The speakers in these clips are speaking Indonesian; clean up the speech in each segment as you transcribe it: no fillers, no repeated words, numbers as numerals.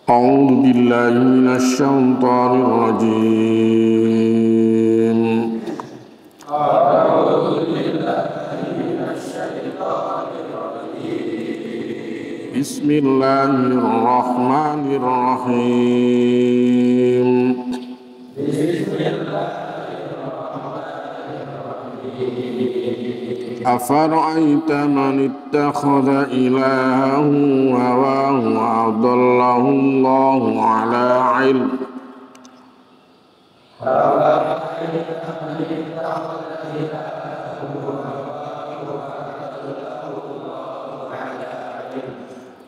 أعوذ بالله من الشيطان الرجيم. أعوذ بالله من الشيطان الرجيم. بسم الله الرحمن الرحيم. بسم الله الرحمن الرحيم. أفرأيت من اتخذ إلهه هواه وأضله الله على علم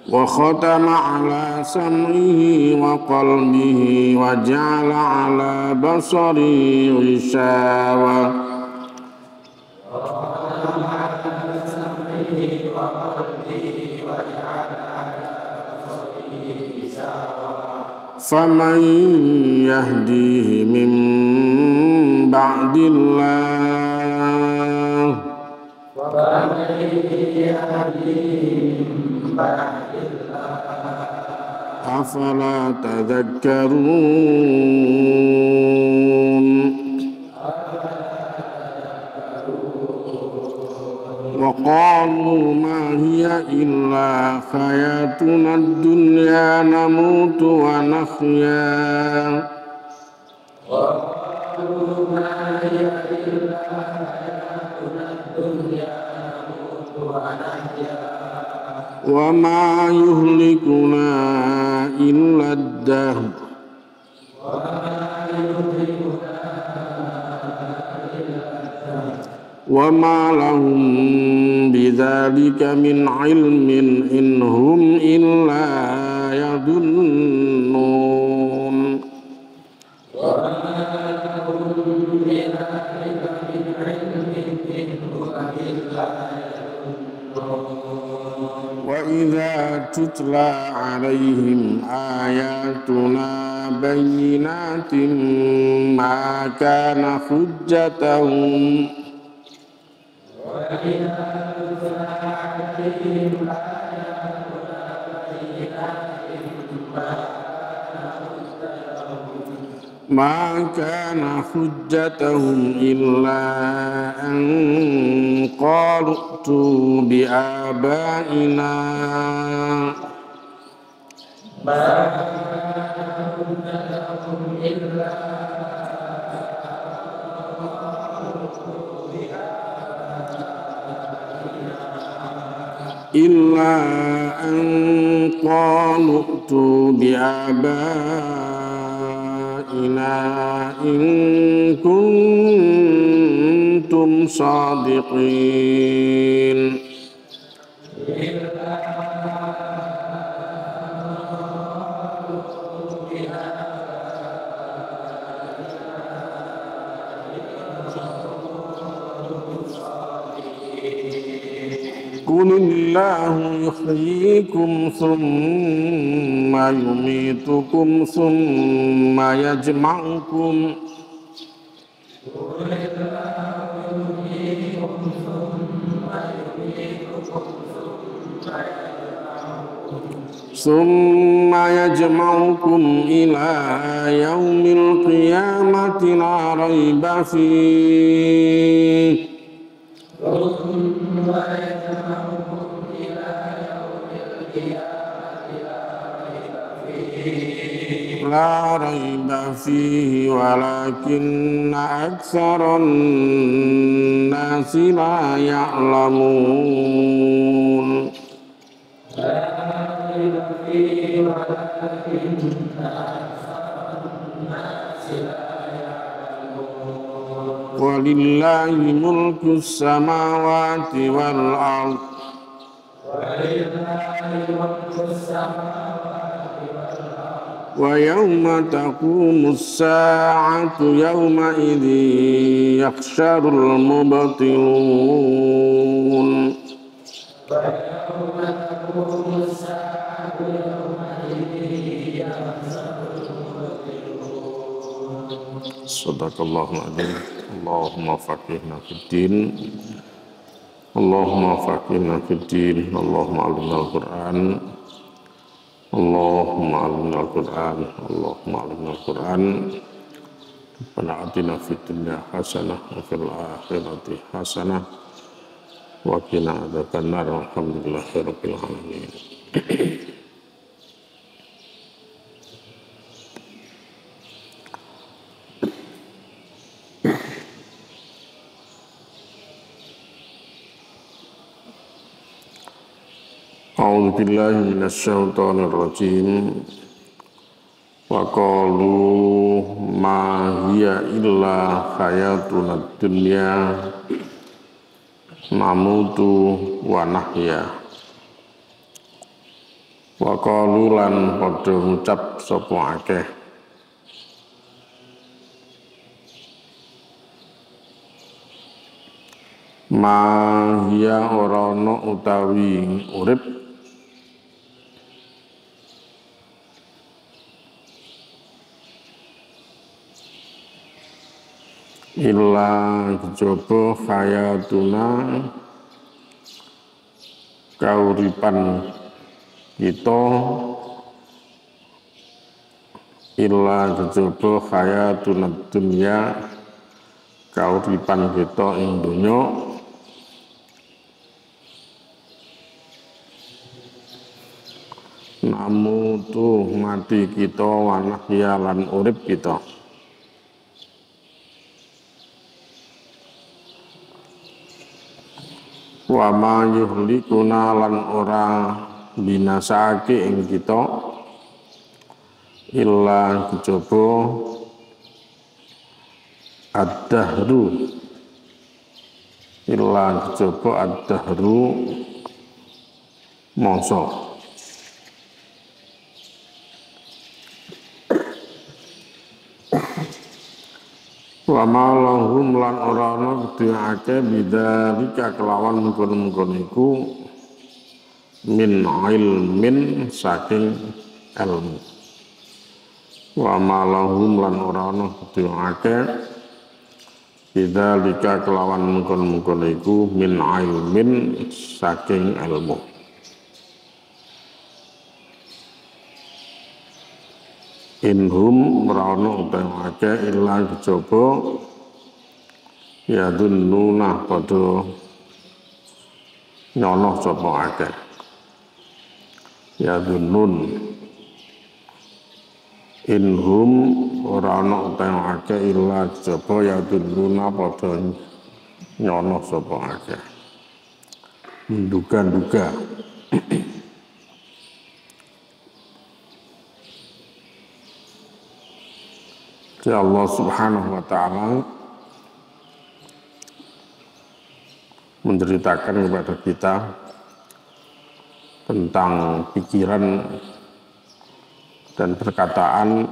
وختم على سمعه وقلبه وجعل على بصره غشاوة فمن يهديه من بعد الله أفلا تذكرون. وقالوا ما هي إلا حياتنا الدنيا نموت ونحيا وما يهلكنا إلا الدهر وما لهم بذلك من علم إن هم إلا يظنون. وإذا تتلى عليهم آياتنا بينات ما كان حجتهم إلا أن قالوا ائتوا بآبائنا إن كنتم صادقين. قل الله يحييكم ثم يميتكم ثم يجمعكم إلى يوم القيامة لا ريب فيه ولكن أكثر الناس لا يعلمون. ولله ملك السماوات والأرض ويوم تقوم الساعة يومئذ يخسر المبطلون. Sadaqallahul adzim. Allahumma faqihna fid din. Allahumma faqihna fid din. Allahumma alimna al-Qur'an. Allahumma alimna al-Qur'an, Allahumma alimna al-Qur'an. Rabbana atina fid dunya hasanah wa fil akhirati hasanah wa qina adzabannar. Alhamdulillahirabbil alamin. A'udzu billahi minasyaitonir rajim. Wa qalu ma hiya illa hayatuna dunya namutu wa nahya. Wa qalu lan padha ngucap sapa akeh ma hiya ora ana utawi urip illa kejaba hayatuna kauripan kita illa kejaba hayatuna dunya kauripan kita ing donya namutu mati kita wa nahya lan urip kita. Wa ma yuhlikuna lan ora binasake ing kita illa kejaba ad-dahru illa kejaba ad-dahru mangsa. Wa ma lahum lan ora ana kedhiake bidzalika kelawan mungkon-mungkon iku min ilmin saking ilmu. Wa ma lahum lan ora ana kedhiake bidzalika kelawan mungkon-mungkon iku min ilmin saking ilmu. Inhum merana utawake illa kejaba ya dunnuna padha nyono sapa akeh ya dunnun inhum ora ana utawake illa kejaba ya dunnuna padha nyono sapa akeh menduga-duga. Allah Subhanahu wa ta'ala menceritakan kepada kita tentang pikiran dan perkataan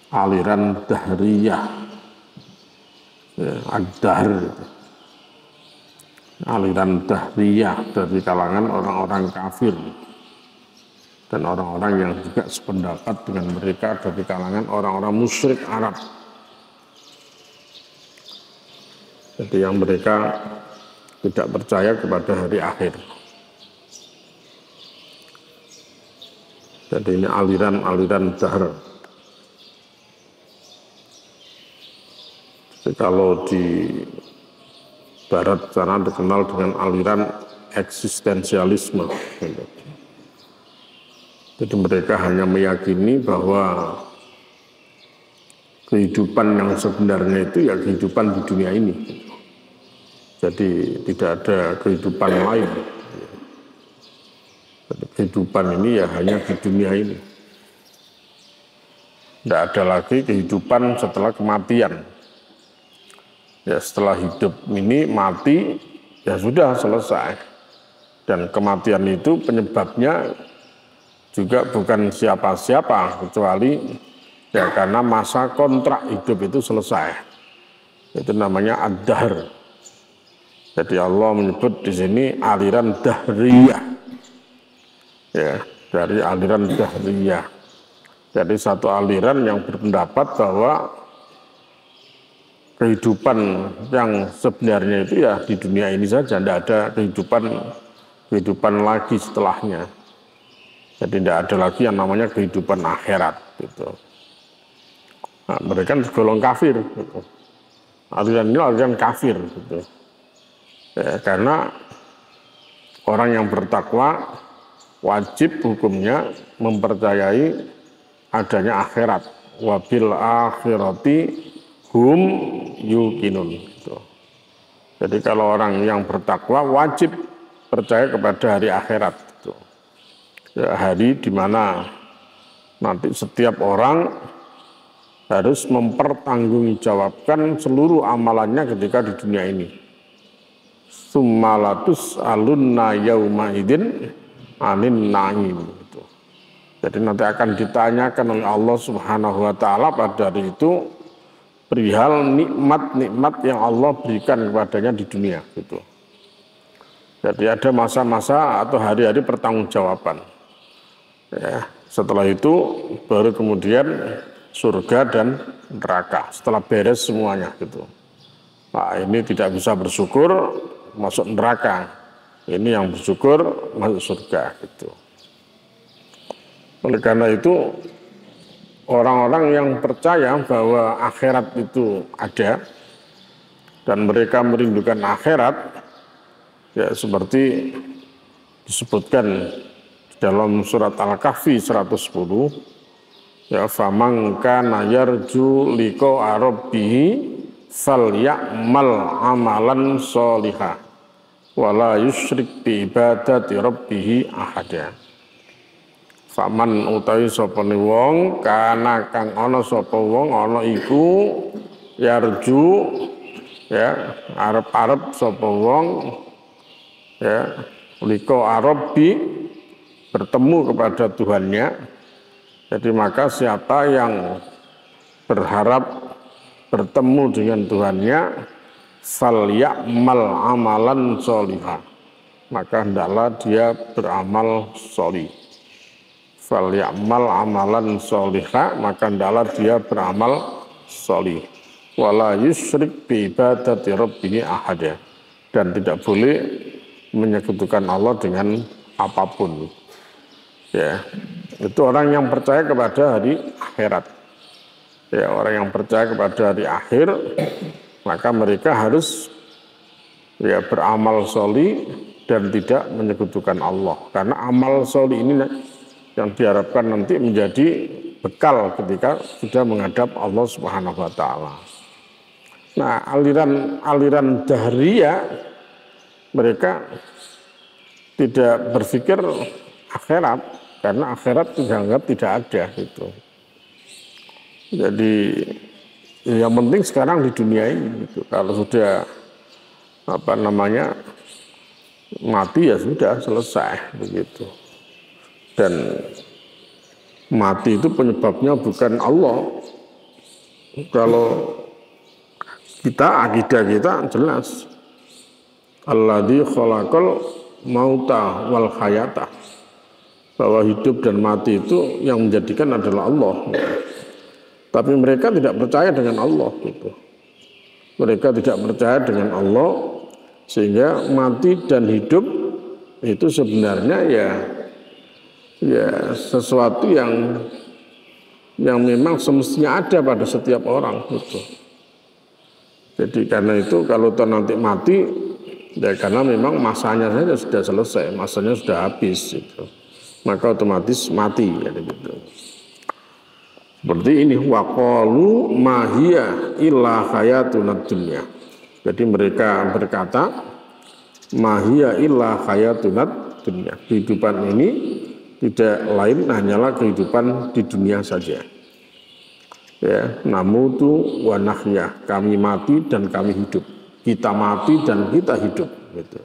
aliran dahriyah, ad-dahr, aliran dahriyah dari kalangan orang-orang kafir dan orang-orang yang juga sependapat dengan mereka dari kalangan orang-orang musyrik Arab. Jadi yang mereka tidak percaya kepada hari akhir. Jadi ini aliran-aliran dahr. Jadi kalau di barat sana dikenal dengan aliran eksistensialisme. Jadi mereka hanya meyakini bahwa kehidupan yang sebenarnya itu ya kehidupan di dunia ini. Jadi tidak ada kehidupan lain. Jadi kehidupan ini ya hanya di dunia ini. Tidak ada lagi kehidupan setelah kematian. Ya setelah hidup ini mati ya sudah selesai. Dan kematian itu penyebabnya juga bukan siapa-siapa kecuali ya karena masa kontrak hidup itu selesai. Itu namanya ad-dahr. Jadi Allah menyebut di sini aliran dahriyah. Ya, dari aliran dahriyah. Jadi satu aliran yang berpendapat bahwa kehidupan yang sebenarnya itu ya di dunia ini saja, tidak ada kehidupan lagi setelahnya. Jadi tidak ada lagi yang namanya kehidupan akhirat gitu. Nah, mereka tergolong kafir gitu. Aliran ini aliran kafir gitu. Ya, karena orang yang bertakwa wajib hukumnya mempercayai adanya akhirat. Wabil akhirati hum yuqinun gitu. Jadi kalau orang yang bertakwa wajib percaya kepada hari akhirat gitu. Ya, hari di mana nanti setiap orang harus mempertanggungjawabkan seluruh amalannya ketika di dunia ini. Summalatus alunna yauma idin anin na'im gitu. Jadi nanti akan ditanyakan oleh Allah Subhanahu wa taala pada hari itu perihal nikmat-nikmat yang Allah berikan kepadanya di dunia gitu. Jadi ada masa-masa atau hari-hari pertanggungjawaban. Ya, setelah itu baru kemudian surga dan neraka setelah beres semuanya gitu. Nah, ini tidak bisa bersyukur masuk neraka. Ini yang bersyukur masuk surga gitu. Oleh karena itu orang-orang yang percaya bahwa akhirat itu ada dan mereka merindukan akhirat, ya seperti disebutkan dalam surat Al-Kahfi 110, ya faman kana yarju liqa rabbih falyamal amalan sholihah wala yusyrik bi ibadati rabbih ahada. Faman utawi sapa wong kana kang ana sapa wong ana iku yarju ya arep-arep sapa wong ya liqa rabbi bertemu kepada Tuhannya. Jadi maka siapa yang berharap bertemu dengan Tuhannya, falyamal amalan sholihah, maka hendaklah dia beramal sholih. Falyamal amalan sholihah, maka hendaklah dia beramal sholih. Wala yusyrik bi ibadati rabbih ahada, dan tidak boleh menyekutukan Allah dengan apapun. Ya, itu orang yang percaya kepada hari akhirat. Ya, orang yang percaya kepada hari akhir, maka mereka harus ya beramal sholih dan tidak menyekutukan Allah. Karena amal sholih ini yang diharapkan nanti menjadi bekal ketika sudah menghadap Allah Subhanahu wa taala. Nah, aliran dahriyah mereka tidak berpikir akhirat karena akhirat dianggap tidak ada gitu. Jadi yang penting sekarang di dunia ini gitu. Kalau sudah mati ya sudah selesai begitu. Dan mati itu penyebabnya bukan Allah. Kalau kita akidah kita jelas alladzi khalaqal mauta wal hayata, bahwa hidup dan mati itu yang menjadikan adalah Allah. Tapi mereka tidak percaya dengan Allah gitu. Mereka tidak percaya dengan Allah, sehingga mati dan hidup itu sebenarnya ya sesuatu yang memang semestinya ada pada setiap orang gitu. Jadi karena itu kalau nanti mati ya karena memang masanya saja sudah selesai, masanya sudah habis gitu. Maka otomatis mati gitu. Seperti ini waqalu mahiya illa hayatuna dunya. Jadi mereka berkata mahiya illa hayatuna dunya. Kehidupan ini tidak lain hanyalah kehidupan di dunia saja. Ya, namutu wa nahya, kami mati dan kami hidup. Kita mati dan kita hidup gitu.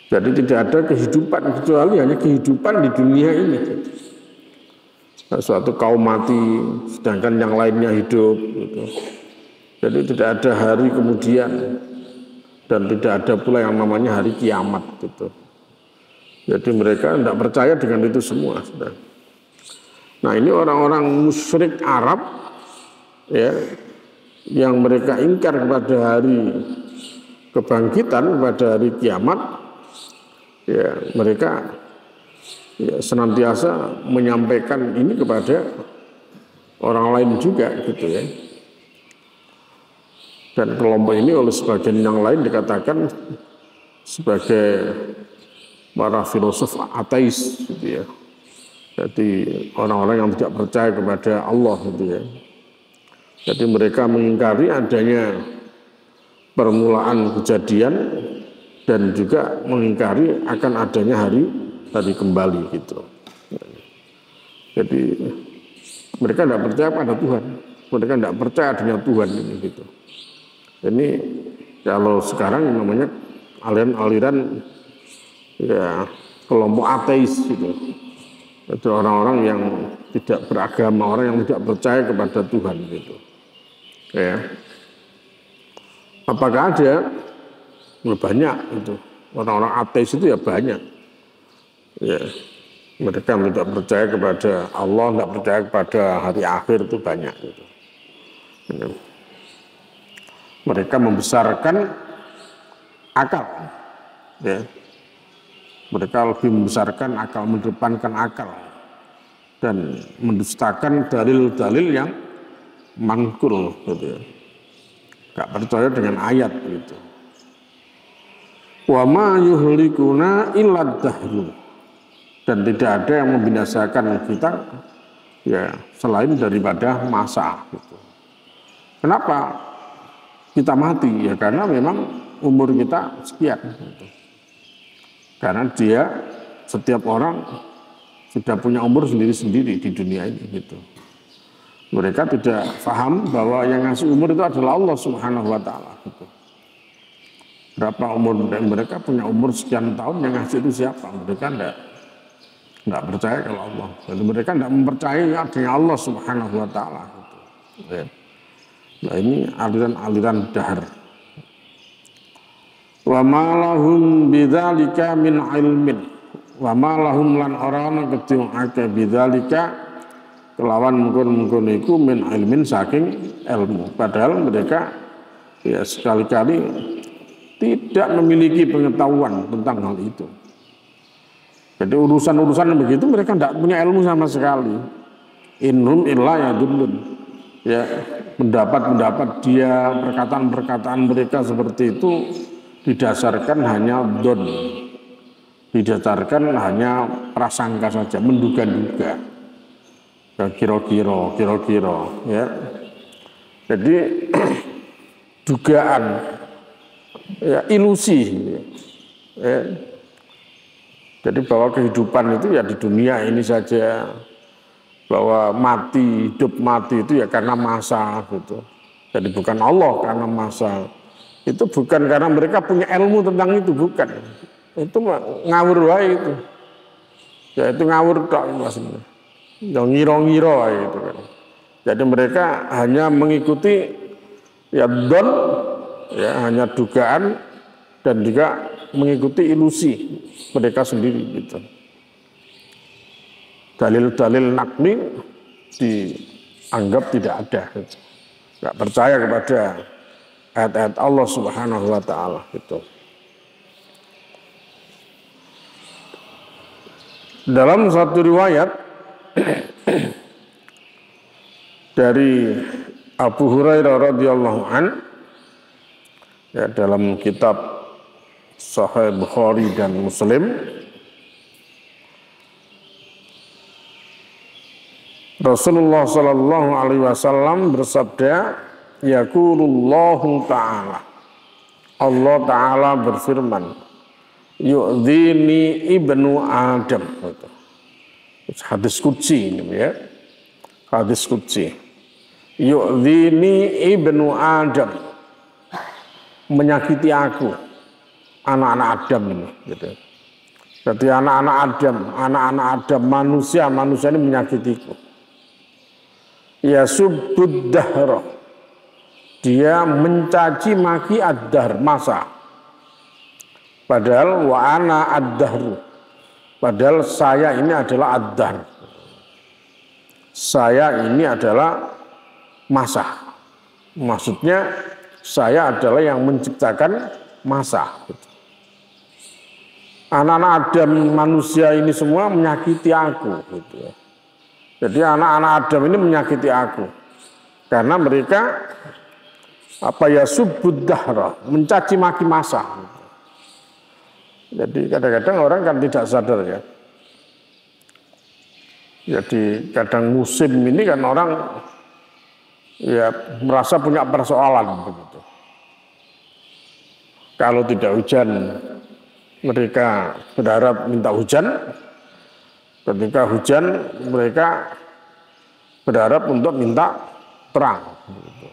Jadi tidak ada kehidupan kecuali hanya kehidupan di dunia ini gitu. Nah, suatu kaum mati sedangkan yang lainnya hidup gitu. Jadi tidak ada hari kemudian dan tidak ada pula yang namanya hari kiamat gitu. Jadi mereka tidak percaya dengan itu semua. Nah, ini orang-orang musyrik Arab ya, yang mereka ingkar kepada hari kebangkitan, pada hari kiamat, ya mereka ya, senantiasa menyampaikan ini kepada orang lain juga gitu ya. Dan kelompok ini oleh sebagian yang lain dikatakan sebagai para filosof ateis gitu ya. Jadi orang-orang yang tidak percaya kepada Allah gitu ya. Jadi mereka mengingkari adanya permulaan kejadian dan juga mengingkari akan adanya hari kembali gitu. Jadi mereka tidak percaya pada Tuhan, mereka tidak percaya adanya Tuhan ini gitu. Ini kalau sekarang namanya aliran-aliran ya kelompok ateis gitu. Itu orang-orang yang tidak beragama, orang yang tidak percaya kepada Tuhan gitu. Ya. Apakah ada? Banyak itu. Orang-orang ateis itu ya banyak. Ya. Mereka tidak percaya kepada Allah, tidak percaya kepada hari akhir itu banyak gitu. Ya. Mereka membesarkan akal. Ya. Mereka lebih membesarkan akal, mendepankan akal dan mendustakan dalil-dalil yang manqul gitu ya. Gak percaya dengan ayat gitu. Wa ma yuhlikuna illa dahru, dan tidak ada yang membinasakan kita ya selain daripada masa gitu. Kenapa kita mati? Ya karena memang umur kita sekian gitu. Karena setiap orang sudah punya umur sendiri-sendiri di dunia ini gitu. Mereka tidak paham bahwa yang ngasih umur itu adalah Allah Subhanahu wa Ta'ala gitu. Berapa umur mereka punya umur sekian tahun, yang ngasih itu siapa? Mereka tidak percaya kalau Allah. Jadi mereka tidak mempercayai adanya Allah Subhanahu wa Ta'ala gitu. Nah ini aliran-aliran dahar. Wa ma lahum bidzalika min ilmin, wa ma lahum lan orana kedung akeh bidzalika kelawan mungkun-mungkun iku min ilmin saking ilmu. Padahal mereka ya sekali-kali tidak memiliki pengetahuan tentang hal itu. Jadi urusan-urusan begitu mereka tidak punya ilmu sama sekali. Innum illa yadullun. Ya, pendapat-pendapat dia, perkataan-perkataan mereka seperti itu didasarkan hanya don, didasarkan hanya prasangka saja, menduga-duga, kira-kira, ya. Jadi dugaan, ya, ilusi, ya. Jadi bahwa kehidupan itu ya di dunia ini saja, bahwa hidup mati itu ya karena masa gitu. Jadi bukan Allah karena masa. Itu bukan karena mereka punya ilmu tentang itu, bukan. Itu ngawur wae itu. Ya itu ngawur tok maksudnya. Yang ngiro-ngiro gitu kan. Jadi mereka hanya mengikuti ya don, ya hanya dugaan dan juga mengikuti ilusi mereka sendiri gitu. Dalil-dalil nakli dianggap tidak ada. Enggak percaya kepada ayat-ayat Allah Subhanahu wa Ta'ala gitu. Dalam satu riwayat dari Abu Hurairah radhiyallahu an, ya, dalam kitab Sahih Bukhari dan Muslim, Rasulullah sallallahu alaihi wasallam bersabda, yaqulullahu ta'ala, Allah Ta'ala berfirman, yu'dhini ibnu Adam. Hadis qudsi ini ya. Hadis qudsi. Yu'dhini ibnu Adam. Menyakiti aku, anak-anak Adam ini gitu. Jadi anak-anak Adam manusia ini menyakitiku. Ya subbud dahra. Dia mencaci maki ad-dahr, masa. Padahal wa ana ad-dahru. Padahal saya ini adalah ad-dahr. Saya ini adalah masa. Maksudnya saya adalah yang menciptakan masa. anak-anak Adam manusia ini semua menyakiti aku gitu ya. Jadi anak-anak Adam ini menyakiti aku karena mereka subbud dahra, mencaci maki masa gitu. Jadi kadang-kadang orang kan tidak sadar ya. Jadi kadang musim ini kan orang ya merasa punya persoalan begitu. Kalau tidak hujan, mereka berharap minta hujan. Ketika hujan, mereka berharap untuk minta terang. Begitu.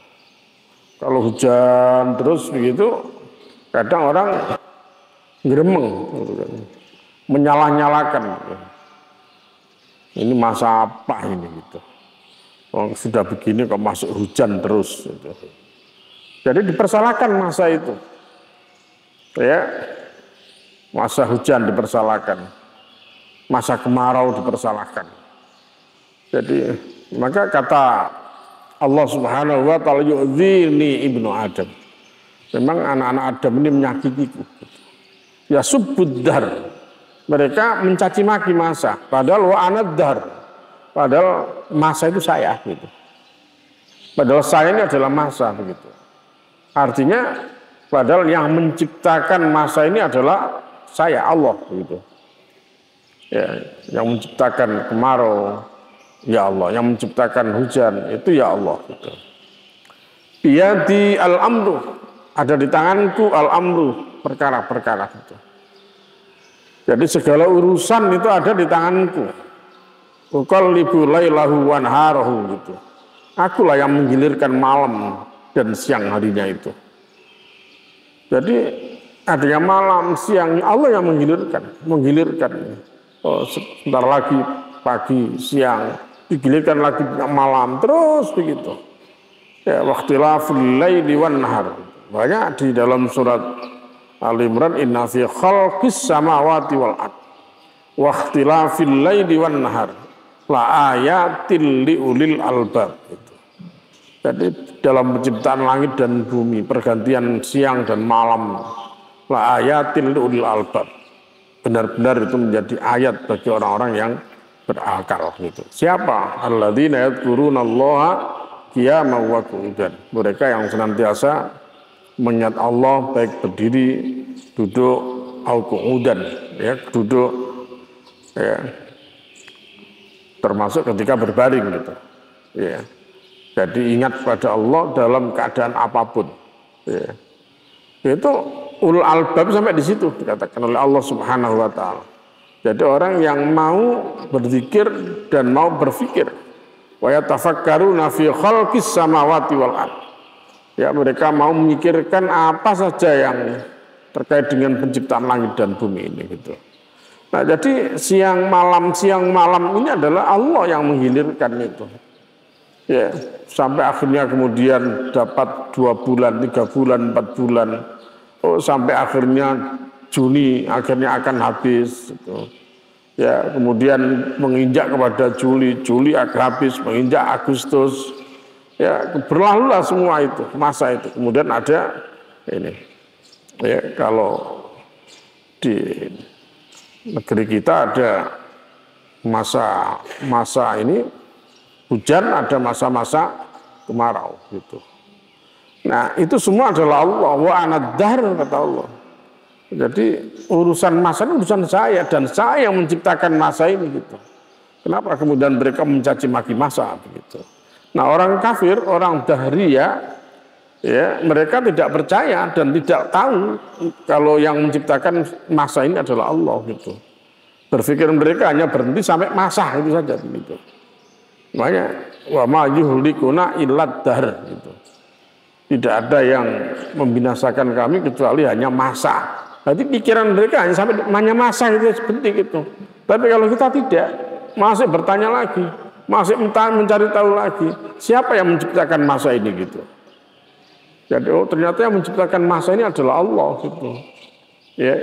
Kalau hujan terus begitu, kadang orang gremeng, menyalah-nyalakan. Ini masa apa ini gitu. Orang sudah begini kok masuk hujan terus. Gitu. Jadi dipersalahkan masa itu. Ya, masa hujan dipersalahkan, masa kemarau dipersalahkan. Jadi maka kata Allah Subhanahu wa taala yu'dzini ibnu Adam. Memang anak-anak Adam ini menyakitiku. Ya subbuddar. Mereka mencaci maki masa, padahal wa anaddar. Padahal masa itu saya gitu. Padahal saya ini adalah masa begitu. Artinya padahal yang menciptakan masa ini adalah saya, Allah begitu. Ya, yang menciptakan kemarau ya Allah, yang menciptakan hujan itu ya Allah gitu. Biyadi al-amru, ada di tanganku al-amru, perkara-perkara gitu. Jadi segala urusan itu ada di tanganku. Uqallibu lailahu wa naharahu gitu. Akulah yang menggilirkan malam dan siang harinya itu. Jadi adanya malam, siang, Allah yang menggilirkan. Oh, sebentar lagi pagi, siang, digilirkan lagi malam, terus begitu. Ya, waqtilafil laili wan nahar. Banyak di dalam surat Al-Imran, inna fi khalqis samawati wal ard wa ikhtilafil laili wan nahar la ayatil liulil albab. Jadi dalam penciptaan langit dan bumi, pergantian siang dan malam, la ayatil liulil albab. Benar-benar itu menjadi ayat bagi orang-orang yang berakal gitu. Siapa? Alladzina yadhkurunallaha qiyaman wa qu'udan. Mereka yang senantiasa mengingat Allah baik berdiri, duduk, au qu'udan, ya, duduk, ya, termasuk ketika berbaring gitu, ya. Jadi ingat pada Allah dalam keadaan apapun, ya. Itu ulul albab sampai di situ dikatakan oleh Allah Subhanahu wa taala. Jadi orang yang mau berzikir dan mau berpikir, wa yatafakkaruna fi khalqis samawati wal ard. Ya, mereka mau memikirkan apa saja yang terkait dengan penciptaan langit dan bumi ini gitu. Nah, jadi siang malam ini adalah Allah yang menghilirkan itu. Ya, sampai akhirnya kemudian dapat 2 bulan, 3 bulan, 4 bulan. Oh, sampai akhirnya Juni akhirnya akan habis gitu. Ya, kemudian menginjak kepada Juli akan habis, menginjak Agustus. Ya, berlalulah semua itu, masa itu. Kemudian ada ini, ya, kalau di negeri kita ada masa ini hujan, ada masa-masa kemarau gitu. Nah, itu semua adalah Allah, wa anaddar kata Allah. Jadi urusan masa ini urusan saya, dan saya yang menciptakan masa ini gitu. Kenapa kemudian mereka mencaci maki masa begitu? Nah, orang kafir, orang dahriyah, ya, mereka tidak percaya dan tidak tahu kalau yang menciptakan masa ini adalah Allah gitu. Berpikir mereka hanya berhenti sampai masa itu saja gitu. Makanya wa ma yuhlikuna illad dahr gitu. Tidak ada yang membinasakan kami kecuali hanya masa. Berarti pikiran mereka hanya sampai masa itu seperti itu. Tapi kalau kita tidak, masih bertanya lagi, masih mencari tahu lagi, siapa yang menciptakan masa ini gitu. Jadi ternyata yang menciptakan masa ini adalah Allah gitu. Ya,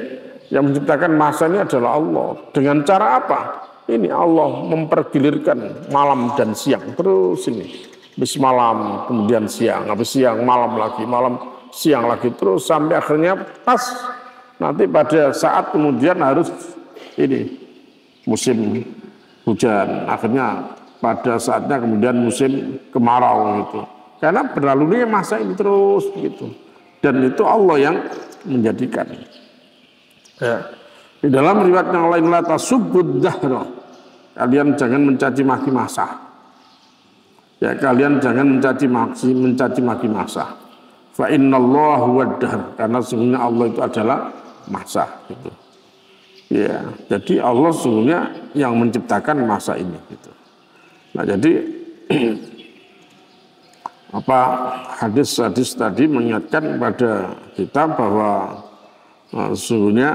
yang menciptakan masa ini adalah Allah. Dengan cara apa? Ini Allah mempergilirkan malam dan siang terus ini. Habis malam, kemudian siang, habis siang, malam lagi, malam, siang lagi terus sampai akhirnya pas nanti pada saat kemudian harus ini musim hujan, akhirnya pada saatnya kemudian musim kemarau gitu. Karena berlalunya masa ini terus begitu. Dan itu Allah yang menjadikan. Ya. Di dalam riwayat yang lain, la tasubbud dahra. Kalian jangan mencaci maki masa. Ya, kalian jangan mencaci maki masa. Fa innallaha huwad dahr, karena sesungguhnya Allah itu adalah masa gitu. Ya, jadi Allah sesungguhnya yang menciptakan masa ini gitu. Nah, jadi hadis-hadis tadi mengingatkan kepada kita bahwa sesungguhnya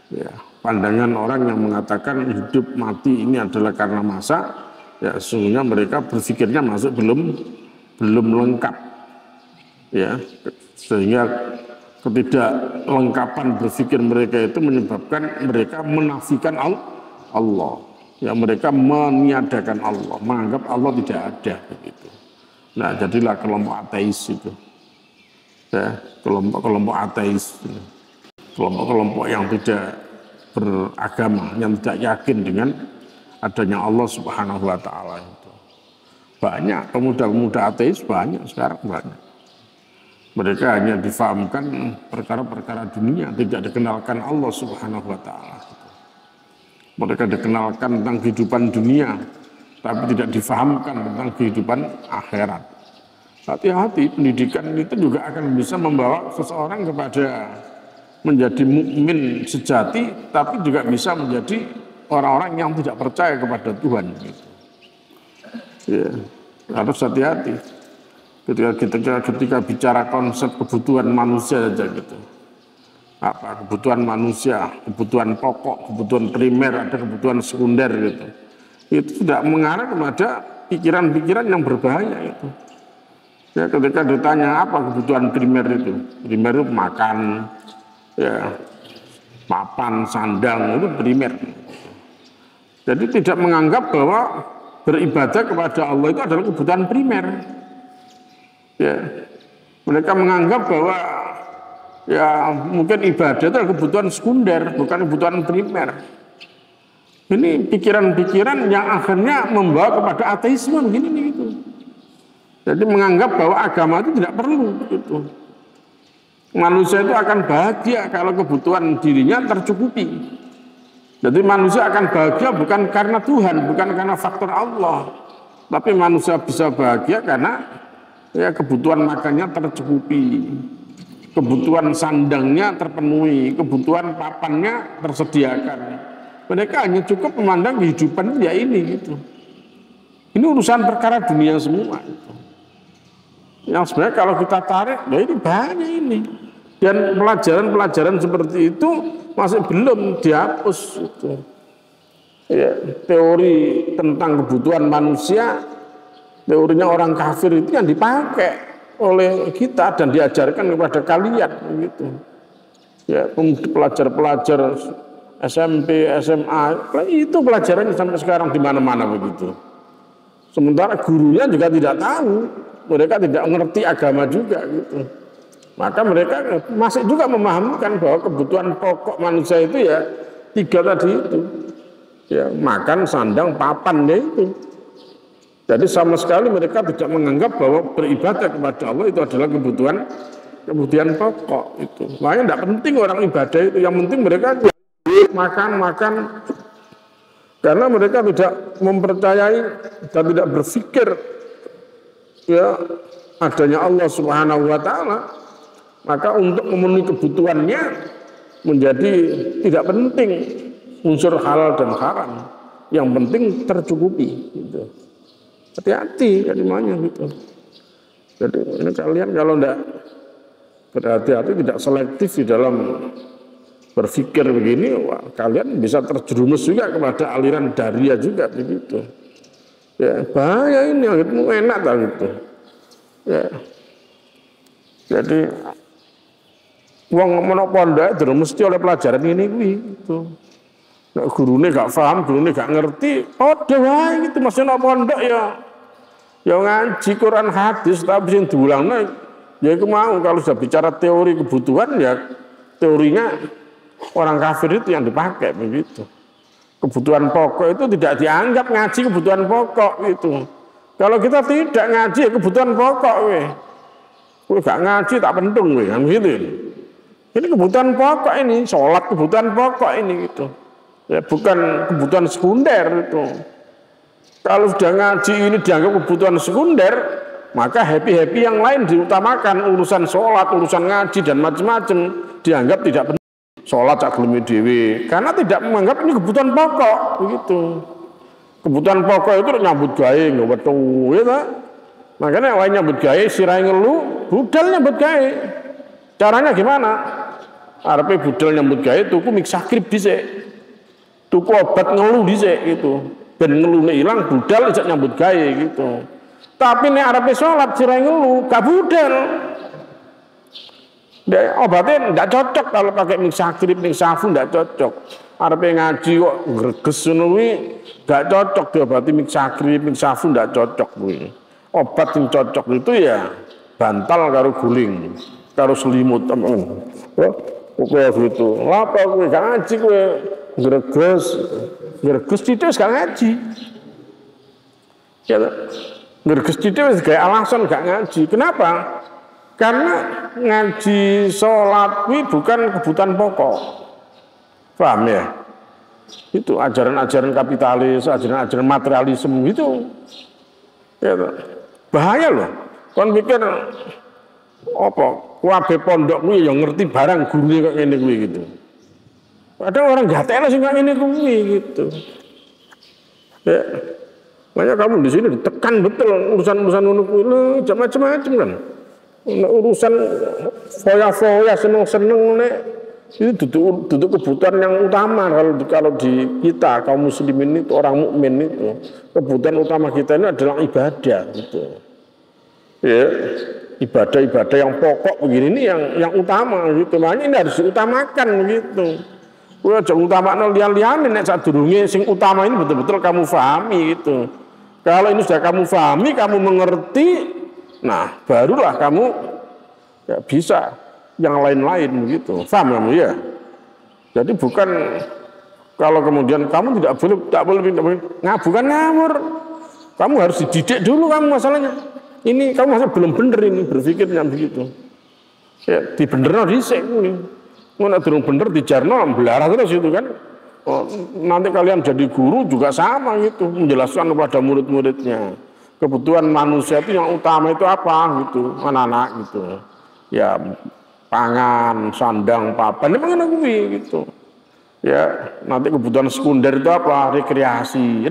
ya, pandangan orang yang mengatakan hidup mati ini adalah karena masa, ya sesungguhnya mereka berpikirnya masuk belum lengkap, ya, sehingga ketidaklengkapan berpikir mereka itu menyebabkan mereka menafikan Allah, ya mereka meniadakan Allah, menganggap Allah tidak ada begitu. Nah, jadilah kelompok ateis itu, ya, kelompok ateis, kelompok yang tidak beragama, yang tidak yakin dengan adanya Allah Subhanahu wa Ta'ala itu. Banyak pemuda-pemuda ateis, banyak sekarang banyak. Mereka hanya difahamkan perkara-perkara dunia, tidak dikenalkan Allah Subhanahu wa Ta'ala. Mereka dikenalkan tentang kehidupan dunia, tapi tidak difahamkan tentang kehidupan akhirat. Hati-hati, pendidikan itu juga akan bisa membawa seseorang kepada menjadi mukmin sejati, tapi juga bisa menjadi orang-orang yang tidak percaya kepada Tuhan. Gitu. Ya, harus hati-hati. Ketika bicara konsep kebutuhan manusia saja gitu. Apa kebutuhan manusia, kebutuhan pokok, kebutuhan primer, ada kebutuhan sekunder gitu. Itu tidak mengarah kepada pikiran-pikiran yang berbahaya itu. Ya, ketika ditanya apa kebutuhan primer itu itu makan, ya, papan, sandang, itu primer. Jadi tidak menganggap bahwa beribadah kepada Allah itu adalah kebutuhan primer. Ya, mereka menganggap bahwa ya mungkin ibadah itu adalah kebutuhan sekunder, bukan kebutuhan primer. Ini pikiran-pikiran yang akhirnya membawa kepada ateisme begini gitu. Jadi menganggap bahwa agama itu tidak perlu gitu. Manusia itu akan bahagia kalau kebutuhan dirinya tercukupi. Jadi manusia akan bahagia bukan karena Tuhan, bukan karena faktor Allah, tapi manusia bisa bahagia karena ya kebutuhan makannya tercukupi, kebutuhan sandangnya terpenuhi, kebutuhan papannya tersediakan. Mereka hanya cukup memandang kehidupan ya ini gitu. Ini urusan perkara dunia semua gitu. Yang sebenarnya kalau kita tarik, ya ini banyak ini. Dan pelajaran-pelajaran seperti itu masih belum dihapus gitu. Ya, teori tentang kebutuhan manusia, teorinya orang kafir itu yang dipakai oleh kita dan diajarkan kepada kalian gitu. Ya, pelajar-pelajar SMP, SMA, itu pelajarannya sampai sekarang di mana-mana begitu. Sementara gurunya juga tidak tahu, mereka tidak mengerti agama juga gitu. Maka mereka masih juga memahamkan bahwa kebutuhan pokok manusia itu ya 3 tadi itu. Ya, makan, sandang, papan ya itu. Jadi sama sekali mereka tidak menganggap bahwa beribadah kepada Allah itu adalah kebutuhan pokok itu. Makanya tidak penting orang ibadah itu, yang penting mereka makan, karena mereka tidak mempercayai dan tidak berpikir ya adanya Allah Subhanahu wa Ta'ala. Maka untuk memenuhi kebutuhannya menjadi tidak penting unsur halal dan haram, yang penting tercukupi gitu. Hati-hati kalimatnya gitu. Jadi ini kalian kalau tidak berhati-hati, tidak selektif di dalam berpikir begini, wah, kalian bisa terjerumus juga kepada aliran daria juga begitu. Ya bahaya ini, gitu, enak tak gitu. Ya. Jadi wong menok pondok terus mesti oleh pelajaran ini gitu. Nek gurune gak paham, gurune gak ngerti, padha wae gitu mesti nang pondok ya ngaji Quran hadis tapi sing diulangno ya iku mau. Kalau sudah bicara teori kebutuhan ya teorinya orang kafir itu yang dipakai begitu. Kebutuhan pokok itu tidak dianggap ngaji kebutuhan pokok gitu. Kalau kita tidak ngaji kebutuhan pokok Kowe gak ngaji tak pentung kan gitu. Ini kebutuhan pokok ini, sholat kebutuhan pokok ini gitu. Ya bukan kebutuhan sekunder itu. Kalau sudah ngaji ini dianggap kebutuhan sekunder, maka happy-happy yang lain diutamakan, urusan sholat, urusan ngaji dan macam-macam dianggap tidak penting. Sholat cak gelem dhewe karena tidak menganggap ini kebutuhan pokok begitu. Kebutuhan pokok itu nyambut gawe nggak betul ya. Makanya yang lain nyambut gawe sirai ngeluh, budal nyambut gawe. Caranya gimana? Arepe budal nyambut gawe tuku mik sakrib dhisik. Tuku obat ngeluh dhisik gitu. Ben ngeluhne ilang budal ijak nyambut gawe gitu. Tapi nek arepe salat sirai ngeluh, gak budal. Obatnya tidak cocok kalau pakai mik sakrib, mik safu tidak cocok. Arepe ngaji kok greges ngono kuwi gak cocok diobati mik sakrib, mik safu tidak cocok kuwi. Obat yang cocok itu ya bantal karo guling, karo selimut temen. Kowe gitu. Lha apa kowe gak ngaji kowe greges titik gak ngaji. Ya greges titik wis gawe alasan gak ngaji. Kenapa? Karena ngaji sholat ini bukan kebutuhan pokok. Paham ya? Itu ajaran-ajaran kapitalis, ajaran-ajaran materialisme itu. Ya, bahaya loh. Kon pikir apa? Kabeh pondok kuwi ya ngerti barang gurune kok ngene kuwi gitu. Padahal orang gatekno sing kok ngene kuwi gitu. Ya. Makanya kamu di sini ditekan betul urusan-urusan ngono kuwi lho, macam-macam kan. Urusan foya-foya seneng-seneng itu duduk kebutuhan yang utama kalau di kita kaum muslimin itu orang mukmin itu kebutuhan utama kita ini adalah ibadah gitu. Ya, ibadah-ibadah yang pokok begini ini yang utama gitu. Makanya ini harus diutamakan begitu. Kowe aja utamakno liyan-liyane nek sadurunge sing utama ini betul-betul kamu pahami gitu. Kalau ini sudah kamu pahami, kamu mengerti, nah barulah kamu ya, bisa yang lain-lain begitu. Paham kamu ya? Jadi bukan kalau kemudian kamu tidak boleh bukan ngawur. Kamu harus dididik dulu kamu masalahnya. Ini kamu masih belum bener ini berpikirnya begitu. Ya dibenerno dhisik kuwi. Ngono durung bener dijarno belaras terus itu kan. Oh, nanti kalian jadi guru juga sama gitu, menjelaskan kepada murid-muridnya. Kebutuhan manusia itu yang utama itu apa gitu, anak-anak gitu. Ya pangan, sandang, papan, memang enak gitu. Ya nanti kebutuhan sekunder itu apa? Rekreasi.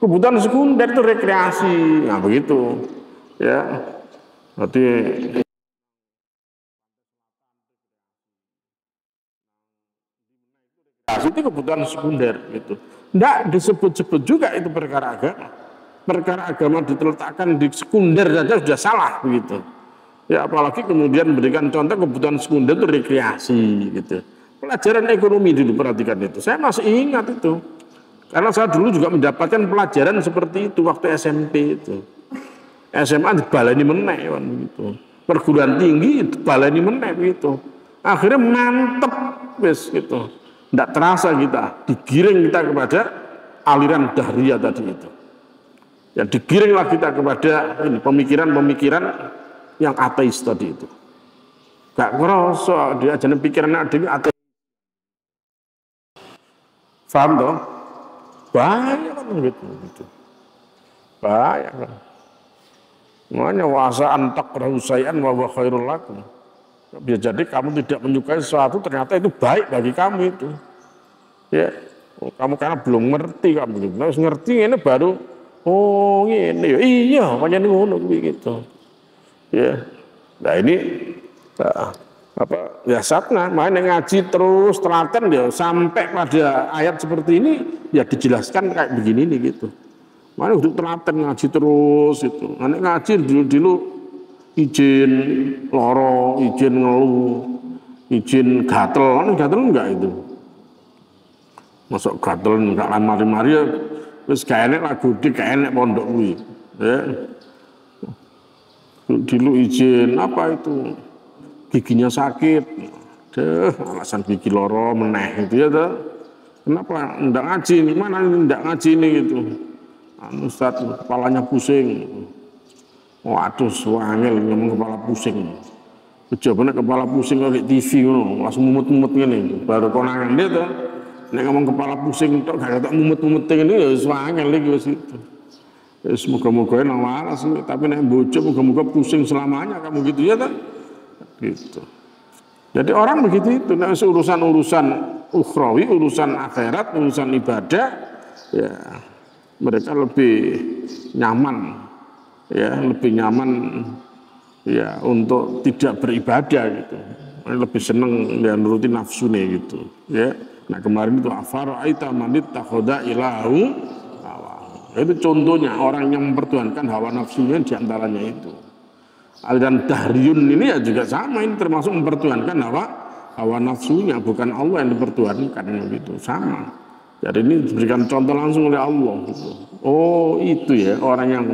Kebutuhan sekunder itu rekreasi. Nah begitu. Ya. Nanti itu kebutuhan sekunder gitu. Tidak disebut-sebut juga itu perkara agama. Perkara agama diletakkan di sekunder saja sudah salah begitu. Ya apalagi kemudian memberikan contoh kebutuhan sekunder itu rekreasi gitu. Pelajaran ekonomi dulu perhatikan itu. Saya masih ingat itu. Karena saya dulu juga mendapatkan pelajaran seperti itu waktu SMP itu. SMA dibaleni meneh gitu. Perguruan tinggi dibaleni meneh gitu. Akhirnya mantep wis gitu. Tidak terasa kita digiring kita kepada aliran dahriyah tadi itu. Ya digiringlah kita kepada ini pemikiran-pemikiran yang ateis tadi itu. Gak ngerasa dia jenis pikiran ada ateis. Paham toh? Banyak kan gitu. Banyak kan. Makanya wasa antak rahusayan wa khairul lakum. Jadi kamu tidak menyukai sesuatu ternyata itu baik bagi kamu itu. Ya, kamu karena belum ngerti kamu gitu. Harus ngerti ini baru oh ini iya makanya ini ngono gitu. Ya. Nah ini apa ya satna main ngaji terus telaten ya sampai pada ayat seperti ini ya dijelaskan kayak begini nih gitu. Mana untuk telaten ngaji terus itu. Nanti ngaji dulu izin loro, izin ngeluh, izin gatel, enggak itu. Masuk gatel enggak lamari-mari ya wis gak enek lagu di gak enek pondok kuwi. Ya. Dulu izin apa itu? Giginya sakit. Deh, alasan gigi loro meneh gitu ya tuh. Kenapa ndak ngaji ini? Mana ini ndak ngaji ini gitu. Ustaz kepalanya pusing. Waduh, wangel ngomong kepala pusing. Kejabane kepala pusing kayak TV ngono, langsung mumut-mumut ngene. Baru konangan dia tuh. Nek ngomong kepala pusing tok gak ketok mumut-mumut ngene ya wis wangel iki wis itu. Ya semoga-moga nang waras tapi nek bojo moga-moga pusing selamanya kamu gitu ya tuh. Gitu. Jadi orang begitu itu, nek urusan-urusan ukhrawi, urusan akhirat, urusan ibadah, ya mereka lebih nyaman, ya lebih nyaman, ya untuk tidak beribadah gitu, lebih seneng ya nuruti nafsunya gitu, ya. Nah kemarin itu afara'aita man ittakhadha ilahu hawahu. Itu contohnya orang yang mempertuhankan hawa nafsunya diantaranya itu. Aliran dahriyun ini ya juga sama, ini termasuk mempertuhankan hawa nafsunya, bukan Allah yang dipertuhankan gitu, sama. Jadi ini diberikan contoh langsung oleh Allah gitu. Oh itu ya orang yang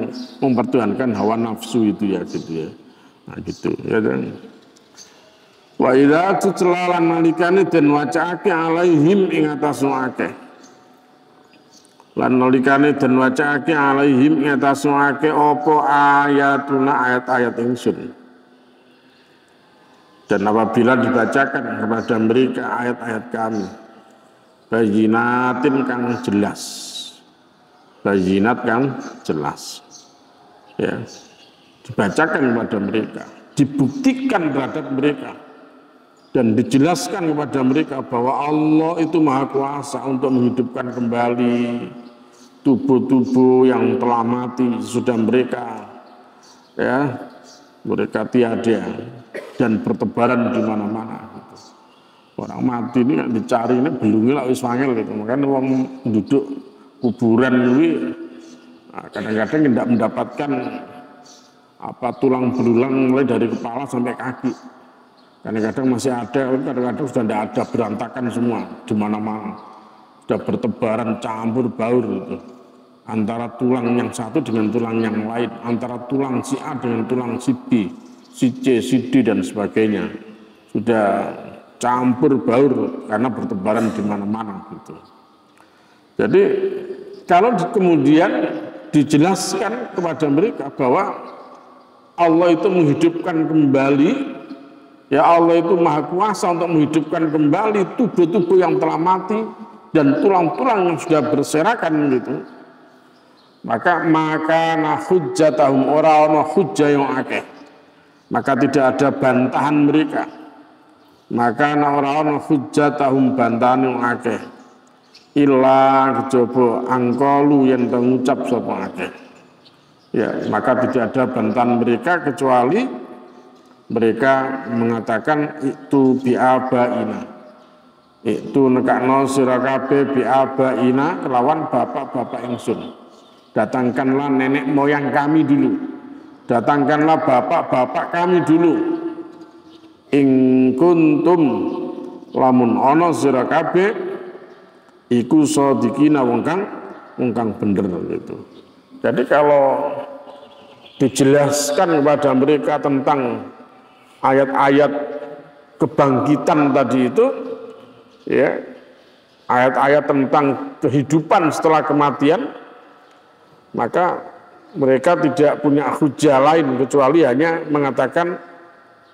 mempertuhankan hawa nafsu itu ya gitu ya. Nah gitu ya kan. Wa idza tutla lan nalikane den wacaake alaihim ing atas akeh. Lan nalikane den wacaake alaihim ing atas akeh apa ayatuna ayat-ayat ingsun. Dan apabila dibacakan kepada mereka ayat-ayat kami, bayinatin kang jelas, bayinat kang jelas, ya dibacakan kepada mereka, dibuktikan terhadap mereka, dan dijelaskan kepada mereka bahwa Allah itu maha kuasa untuk menghidupkan kembali tubuh-tubuh yang telah mati sudah mereka, ya mereka tiada dan bertebaran di mana-mana. Gitu. Orang mati ini dicari ini belum lah wis wangel gitu. Makanya orang duduk kuburan ini kadang-kadang tidak mendapatkan apa tulang belulang mulai dari kepala sampai kaki. Kadang-kadang masih ada, kadang-kadang sudah tidak ada, berantakan semua di mana-mana. Sudah bertebaran campur baur gitu. Antara tulang yang satu dengan tulang yang lain, antara tulang si A dengan tulang si B, si C, si D dan sebagainya. Sudah campur baur karena bertebaran di mana-mana gitu. Jadi kalau kemudian dijelaskan kepada mereka bahwa Allah itu menghidupkan kembali, ya Allah itu maha kuasa untuk menghidupkan kembali tubuh-tubuh yang telah mati dan tulang-tulang yang sudah berserakan gitu. Maka hujjatahum ora hujjah yang akeh. Maka tidak ada bantahan mereka. Maka ora hujjatahum bantahan yang akeh. Illa kejaba angkalu yang mengucap sapa akeh. Ya, maka tidak ada bantahan mereka kecuali mereka mengatakan itu biabaina. Itu nekakno sira kabeh biabaina kelawan bapak-bapak ingsun. Datangkanlah nenek moyang kami dulu. Datangkanlah bapak-bapak kami dulu. In kuntum lamun ana sira kabeh iku shadiqina wong kang bener gitu. Jadi kalau dijelaskan kepada mereka tentang ayat-ayat kebangkitan tadi itu, ya, ayat-ayat tentang kehidupan setelah kematian, maka mereka tidak punya hujah lain kecuali hanya mengatakan,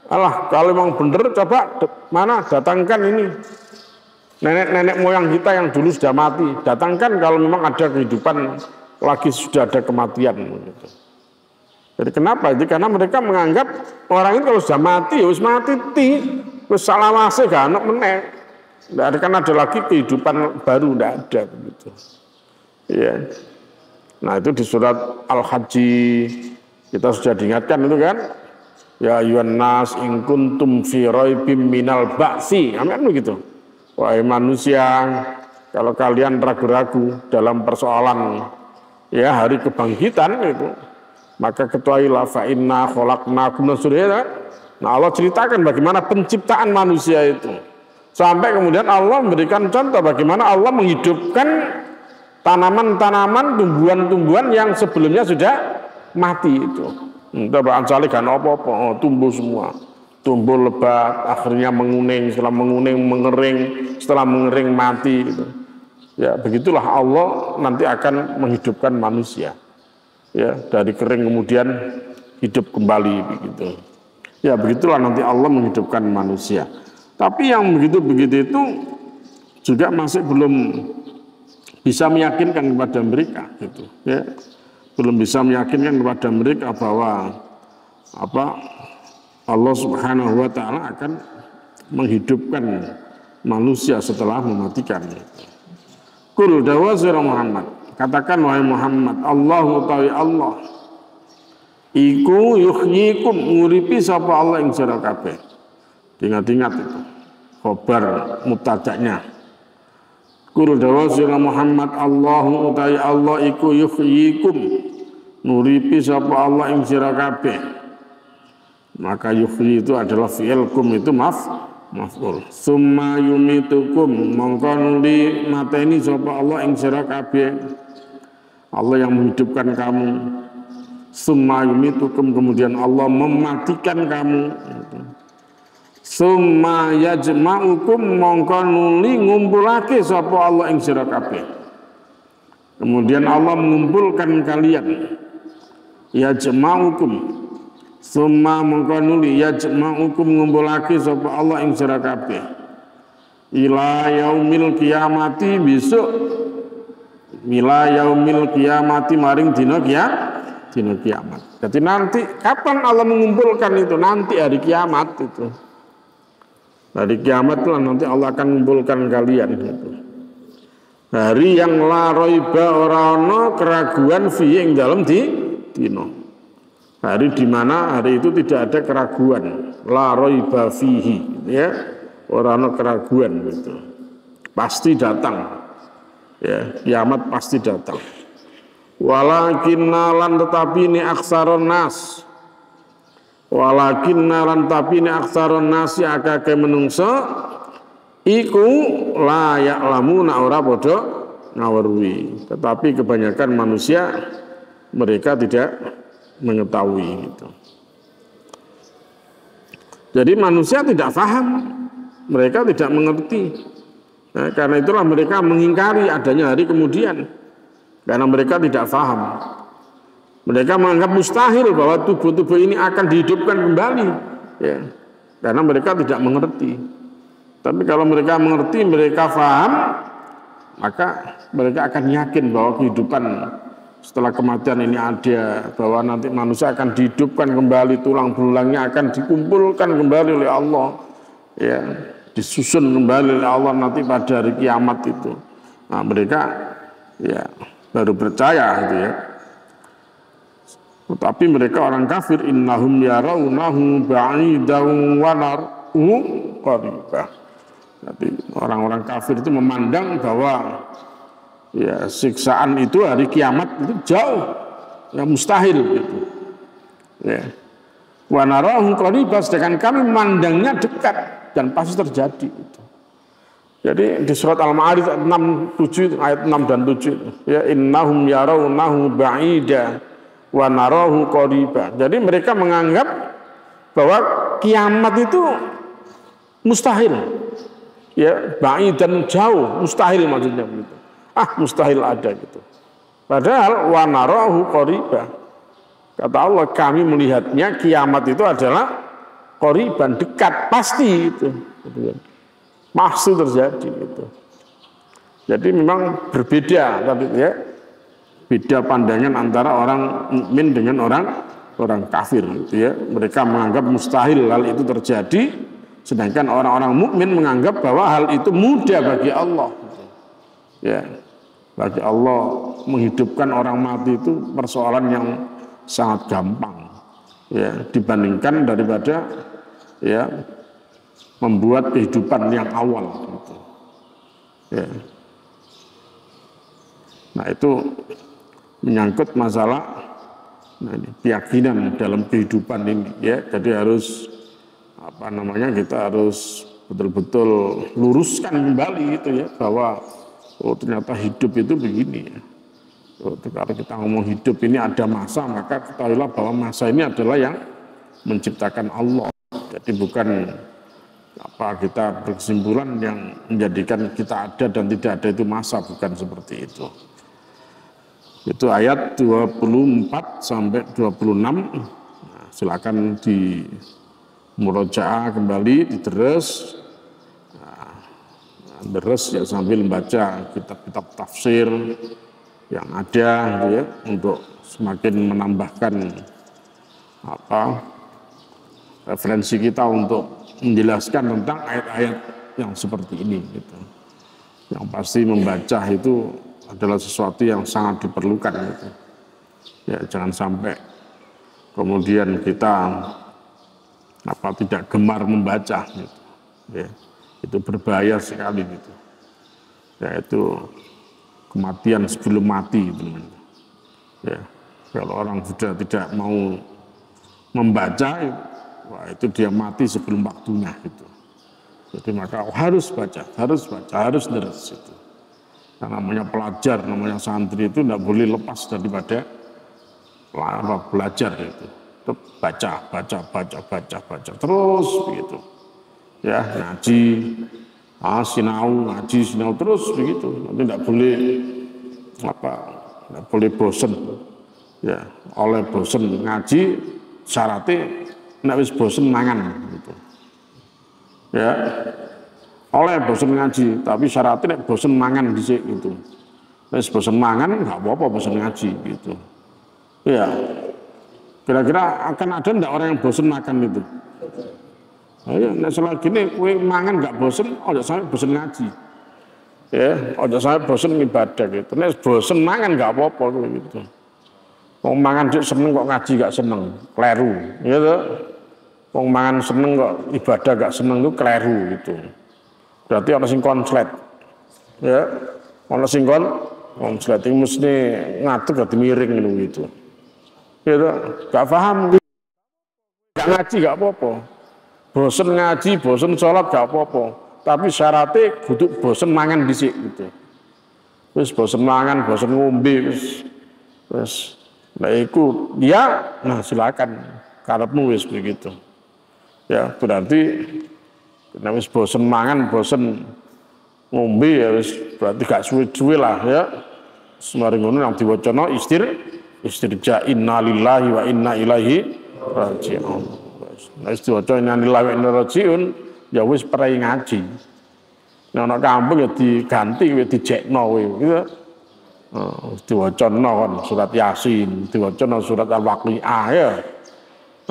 alah kalau memang benar coba mana datangkan ini nenek-nenek moyang kita yang dulu sudah mati, datangkan kalau memang ada kehidupan lagi sudah ada kematian gitu. Jadi kenapa? Jadi karena mereka menganggap orang ini kalau sudah mati, ya wis mati wis salawase gak ana meneh. Enggak ada, kan ada lagi kehidupan baru, enggak ada begitu. Ya. Nah, itu di surat Al-Haji kita sudah diingatkan itu kan. Ya ayyuhan nas in kuntum fi raibim minal ba'si. Amin begitu. Wahai manusia, kalau kalian ragu-ragu dalam persoalan ya hari kebangkitan itu, maka ketahuilah fa inna khalaqnakum min surya. Nah, Allah ceritakan bagaimana penciptaan manusia itu. Sampai kemudian Allah memberikan contoh bagaimana Allah menghidupkan tanaman-tanaman, tumbuhan-tumbuhan yang sebelumnya sudah mati itu. Entah bahan salikan apa-apa, tumbuh semua. tumbuh lebat, akhirnya menguning, setelah menguning mengering, setelah mengering mati gitu. Ya, begitulah Allah nanti akan menghidupkan manusia. Ya, dari kering kemudian hidup kembali begitu. Ya, begitulah nanti Allah menghidupkan manusia. Tapi yang begitu-begitu itu juga masih belum bisa meyakinkan kepada mereka gitu, ya. Belum bisa meyakinkan kepada mereka bahwa Allah Subhanahu wa taala akan menghidupkan manusia setelah mematikan. Qul dawa sira Muhammad, katakan wahai Muhammad, Allahu ta'ala Allah iku yuhyikum nguripi sapa Allah ing sira kabeh. Ingat-ingat itu khabar mubtada'nya. Qul dawa sira Muhammad, Allahu ta'ala Allah iku yuhyikum nguripi sapa Allah ing sira kabeh. Maka yuhyi itu adalah fi'il, kum itu maf'ul. Summa yumitukum mongko nuli mateni sapa Allah ing sira kabeh. Allah yang menghidupkan kamu. Summa yumitukum, kemudian Allah mematikan kamu. Summa yajma'ukum mongko nuli ngumpulake sapa Allah ing sira kabeh. Kemudian Allah mengumpulkan kalian. Yajma'ukum summa mongko nuli yajma'ukum ngumpulake sapa Allah ing sira kabeh ila yaumil kiamati, besok ila yaumil kiamati maring dina kiamat. Jadi nanti kapan Allah mengumpulkan itu? Nanti hari kiamat itu. Hari kiamat itu nanti Allah akan mengumpulkan kalian gitu. Hari yang la raiba ora ana keraguan fi ing dalem dina. Hari di mana hari itu tidak ada keraguan, la raiba fihi, ya, ora ana keraguan gitu. Pasti datang. Ya, kiamat pasti datang. Walakinna lan tetapi ni aksaron nas. Walakinna lan tapi ni aksaron nasi akake menungso iku la ya'lamuna ora padha ngaweruhi. Tetapi kebanyakan manusia mereka tidak mengetahui itu. Jadi manusia tidak paham, mereka tidak mengerti. Nah, karena itulah mereka mengingkari adanya hari kemudian, karena mereka tidak paham. Mereka menganggap mustahil bahwa tubuh-tubuh ini akan dihidupkan kembali, ya, karena mereka tidak mengerti. Tapi kalau mereka mengerti, mereka paham, maka mereka akan yakin bahwa kehidupan setelah kematian ini ada, bahwa nanti manusia akan dihidupkan kembali, tulang belulangnya akan dikumpulkan kembali oleh Allah, ya, disusun kembali oleh Allah nanti pada hari kiamat itu. Nah, mereka ya baru percaya gitu ya. Tetapi mereka orang kafir, innahum yarawnahu ba'idan wa narahu qaribah. Jadi orang-orang kafir itu memandang bahwa ya siksaan itu hari kiamat itu jauh, ya mustahil gitu. Ya. Wa narahu qaribah, sedangkan kami memandangnya dekat dan pasti terjadi itu. Jadi di surat Al-Ma'arij ayat 6, 7, ayat 6 dan 7 ya, innahum yarawnahu ba'ida wa narahu qaribah. Jadi mereka menganggap bahwa kiamat itu mustahil. Ya, ba'idan jauh, mustahil maksudnya begitu. Mustahil ada gitu. Padahal wa narahu qaribah. Kata Allah, kami melihatnya kiamat itu adalah qariban, dekat, pasti itu. Pasti terjadi gitu. Jadi memang berbeda tapi ya, beda pandangan antara orang mukmin dengan orang kafir gitu ya. Mereka menganggap mustahil hal itu terjadi, sedangkan orang-orang mukmin menganggap bahwa hal itu mudah bagi Allah. Ya. Bagi Allah menghidupkan orang mati itu persoalan yang sangat gampang, ya, dibandingkan daripada ya membuat kehidupan yang awal. Gitu. Ya. Nah itu menyangkut masalah keyakinan dalam kehidupan ini, ya. Jadi harus kita harus betul-betul luruskan kembali itu ya, bahwa ternyata hidup itu begini ya. Kalau kita ngomong hidup ini ada masa, maka ketahuilah bahwa masa ini adalah yang menciptakan Allah. Jadi bukan kita berkesimpulan yang menjadikan kita ada dan tidak ada itu masa, bukan seperti itu. Itu ayat 24 sampai 26. Nah, silakan di murojaah kembali, diterus. Deres ya sambil membaca kitab-kitab tafsir yang ada gitu ya, untuk semakin menambahkan referensi kita untuk menjelaskan tentang ayat-ayat yang seperti ini gitu. Yang pasti membaca itu adalah sesuatu yang sangat diperlukan gitu. Ya, jangan sampai kemudian kita tidak gemar membaca gitu. Ya. Itu berbahaya sekali gitu. Yaitu kematian sebelum mati gitu. Ya, kalau orang sudah tidak mau membaca, wah itu dia mati sebelum waktunya gitu. Jadi maka harus baca, harus deres itu. Yang namanya pelajar, namanya santri itu tidak boleh lepas daripada belajar itu. Itu baca terus begitu. Ya, ngaji, sinau terus begitu. Nanti tidak boleh bosen. Ya, oleh bosen ngaji syaratnya tidak wis bosen mangan gitu. Ya, oleh bosen ngaji, tapi syaratnya bosen mangan dhisik gitu. Wis bosen mangan nggak apa-apa bosen ngaji gitu. Ya, kira-kira akan ada enggak orang yang bosen makan itu? Ayo, nah selagi ini kue mangan nggak bosen, ojo sampai bosen ngaji, ya, ojo sampai bosen ibadah gitu. Nih bosen mangan nggak apa-apa gitu. Wong mangan cek seneng kok ngaji nggak seneng, kleru, gitu. Wong mangan seneng kok ibadah nggak seneng itu kleru gitu. Berarti orang sing konslet, ya, orang sing konslet ini mesti ngatur gak miring gitu. Gitu, nggak paham, nggak ngaji nggak apa-apa. Bosen ngaji, bosen sholat gak apa-apa, tapi syaratnya kudu bosen mangan dhisik gitu. Terus bosen mangan, bosen ngombe, terus nah iku dia, nah silakan karepmu wis begitu. Ya berarti nek wis bosen mangan, bosen ngombe ya wis berarti gak suwe-suwe lah ya. Semari ngono yang diwacana istirja inna lillahi wa inna ilaihi raji'un. Nah istiwaca inna lillahi wa inna raji'un ya wis prei ngaji. Nek ana kampung ya diganti kowe dijekno kowe gitu. Diwacana kan surat Yasin, diwacana surat Al-Waqiah ya.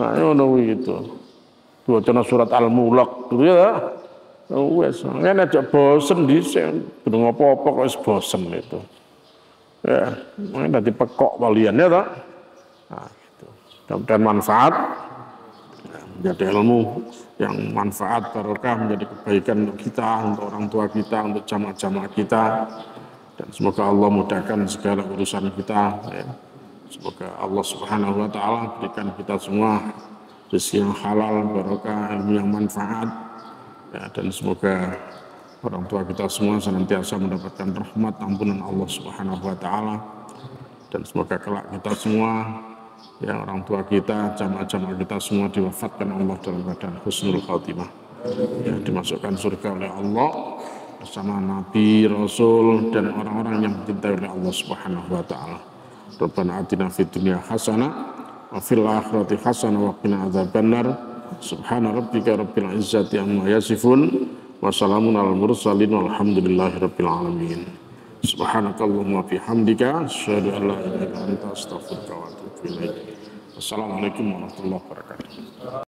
Nah ngono gitu. Diwacana surat Al-Mulk gitu ya. Wis ngene aja bosen dhisik, durung apa-apa kok wis bosen itu. Ya, mungkin dadi pekok walian ya toh. Nah, gitu. Dan manfaat menjadi ilmu yang manfaat barokah, menjadi kebaikan untuk kita, untuk orang tua kita, untuk jamaah-jamaah kita, dan semoga Allah mudahkan segala urusan kita. Ya. Semoga Allah Subhanahu Wa Taala berikan kita semua rezeki yang halal, barokah, ilmu yang manfaat, ya, dan semoga orang tua kita semua senantiasa mendapatkan rahmat ampunan Allah Subhanahu Wa Taala, dan semoga kelak kita semua, ya orang tua kita, jamaah-jamaah kita semua diwafatkan Allah dalam keadaan husnul khatimah, ya, dimasukkan surga oleh Allah bersama Nabi, Rasul, dan orang-orang yang dicintai oleh Allah Subhanahu Wa Taala. Rabbana atina fid dunya hasanah wa fil akhirati hasanah wa qina adzabannar. Subhana rabbika rabbil izzati amma yasifun wa salamun alal mursalin walhamdulillahi rabbil alamin. Subhanakallahumma bihamdika asyhadu an la ilaha illa anta astaghfiruka wa atubu ilaik. Wassalamualaikum warahmatullahi wabarakatuh.